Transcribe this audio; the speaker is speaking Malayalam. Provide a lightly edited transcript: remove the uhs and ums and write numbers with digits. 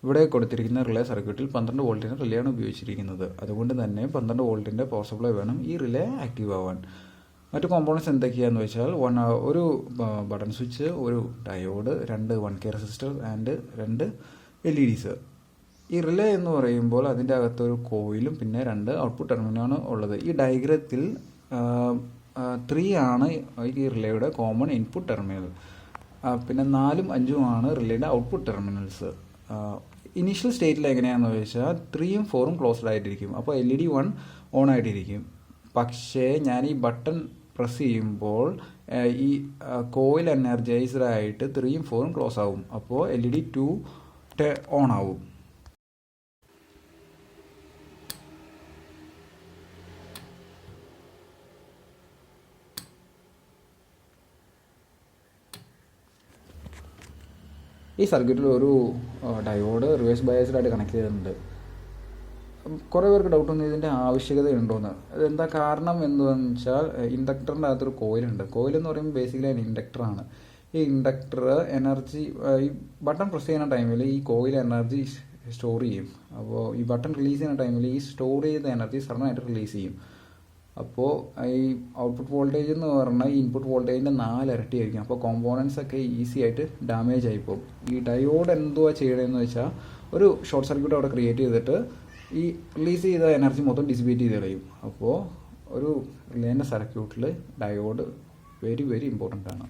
ഇവിടെ കൊടുത്തിരിക്കുന്ന റിലേ സർക്യൂട്ടിൽ 12 വോൾട്ടിൻ്റെ റിലേയാണ് ഉപയോഗിച്ചിരിക്കുന്നത്. അതുകൊണ്ട് തന്നെ 12 വോൾട്ടിൻ്റെ പവർ സപ്ലൈ വേണം ഈ റിലേ ആക്റ്റീവ് ആവാൻ. മറ്റു കോമ്പോണൻറ്റ്സ് എന്തൊക്കെയാണെന്ന് വെച്ചാൽ ഒരു ബട്ടൺ സ്വിച്ച്, ഒരു diode, 2 1K resistor and 2 LEDs. ഈ റിലേ എന്ന് പറയുമ്പോൾ അതിൻ്റെ അകത്തൊരു കോയിലും പിന്നെ 2 ഔട്ട്പുട്ട് ടെർമിനലാണ് ഉള്ളത്. ഈ ഡയഗ്രത്തിൽ 3 ആണ് ഈ റിലേയുടെ കോമൺ ഇൻപുട്ട് ടെർമിനൽ, പിന്നെ 4ഉം 5ഉം ആണ് റിലേയുടെ ഔട്ട്പുട്ട് ടെർമിനൽസ്. ഇനീഷ്യൽ സ്റ്റേറ്റിൽ എങ്ങനെയാണെന്ന് വെച്ചാൽ 3ഉം 4ഉം ക്ലോസ്ഡ് ആയിട്ടിരിക്കും. അപ്പോൾ LED 1 ഓൺ ആയിട്ടിരിക്കും. പക്ഷേ ഞാൻ ഈ ബട്ടൺ പ്രസ് ചെയ്യുമ്പോൾ ഈ കോയിൽ എനർജൈസ്ഡ് ആയിട്ട് 3ഉം 4ഉം ക്ലോസ് ആവും. അപ്പോൾ LED 2 ഓൺ ആവും. ഈ സർക്യൂട്ടിൽ ഒരു ഡയോഡ് റിവേഴ്സ് ബയസ്ഡ് ആയിട്ട് കണക്ട് ചെയ്തിട്ടുണ്ട്. കുറേ പേർക്ക് ഡൗട്ട് ഉണ്ട് ഇതിൻ്റെ ആവശ്യകത ഉണ്ടോയെന്ന്. അതെന്താ കാരണം എന്താണെന്ന് വെച്ചാൽ ഇൻഡക്ടറിൻ്റെ അകത്തൊരു കോയിലുണ്ട്. കോയിൽ എന്ന് പറയുമ്പോൾ ബേസിക്കലി ഒരു ഇൻഡക്ടറാണ്. ഈ ഇൻഡക്ടർ എനർജി ഈ ബട്ടൺ പ്രസ് ചെയ്യുന്ന ടൈമിൽ ഈ കോയിൽ എനർജി സ്റ്റോർ ചെയ്യും. അപ്പോൾ ഈ ബട്ടൺ റിലീസ് ചെയ്യുന്ന ടൈമിൽ ഈ സ്റ്റോർ ചെയ്ത എനർജി സഡനായിട്ട് റിലീസ് ചെയ്യും. അപ്പോൾ ഈ ഔട്ട്പുട്ട് വോൾട്ടേജ് എന്ന് പറഞ്ഞാൽ ഈ ഇൻപുട്ട് വോൾട്ടേജിൻ്റെ 4 ഇരട്ടിയായിരിക്കും. അപ്പോൾ കോമ്പോണൻസ് ഒക്കെ ഈസി ആയിട്ട് ഡാമേജ് ആയിപ്പോകും. ഈ ഡയോഡ് എന്തുവാ ചെയ്യണമെന്ന് വെച്ചാൽ ഒരു ഷോർട്ട് സർക്യൂട്ട് അവിടെ ക്രിയേറ്റ് ചെയ്തിട്ട് ഈ റിലീസ് ചെയ്ത എനർജി മൊത്തം ഡിസിപ്പേറ്റ് ചെയ്ത് കളയും. അപ്പോൾ ഒരു റിലേൻ്റെ സർക്യൂട്ടിൽ ഡയോഡ് വെരി വെരി ഇമ്പോർട്ടൻ്റ് ആണ്.